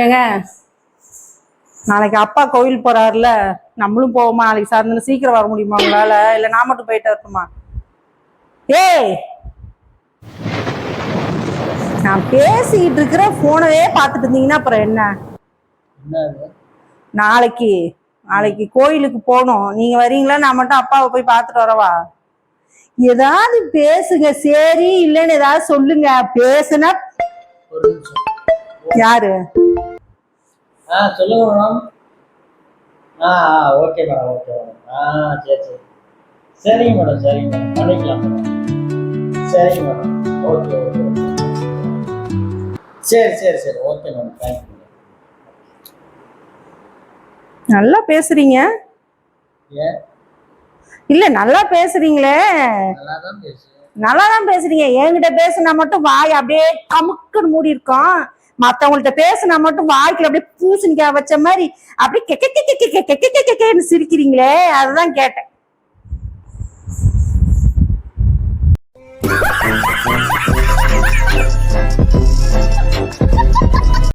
ஏங்க, நாளைக்கு அப்பா கோவில் போறாருல, நம்மளும் போவோமா? நாளைக்கு சாயந்தரம் சீக்கிரம் வர முடியுமா உங்களால? இல்ல நான் மட்டும் போயிட்டு வரட்டுமா? ஏய், நான் பேசிக்கிட்டு இருக்கிற போனவே பார்த்துட்டு இருந்தீங்கன்னா அப்புறம் என்ன? நாளைக்கு நாளைக்கு கோயிலுக்கு போகணும். நீங்க வரீங்களா? நான் மட்டும் அப்பாவை போய் பார்த்துட்டு வரவா? ஏதாவது பேசுங்க. சரி இல்லைன்னு ஏதாவது சொல்லுங்க. பேசுனா யாரு? சொல்லுங்க madam. Okay madam, okay madam. சரி சரி சரிங்க மேடம், சரிங்க மேடம், பண்ணிக்கலாம் மேடம். சரிங்க மேடம், ஓகே ஓகே சரி சரி சரி ஓகே மேடம், தேங்க்யூ. நல்லா பேசுறீங்க. ஏன்? இல்ல நல்லா பேசுறீங்களே. நல்லா தான் பேசுறேன். நல்லாதான் பேசுறீங்க. என்கிட்ட பேசுனா மட்டும் வாய் அப்படியே கமுக்குன்னு மூடி இருக்கும். மத்தவங்கள்ட்ட பேசுனா மட்டும் வாய்க்குள்ள அப்படியே பூசணிக்காய் வச்ச மாதிரி அப்படியே சிரிக்கிறீங்களே, அதுதான் கேட்டேன்.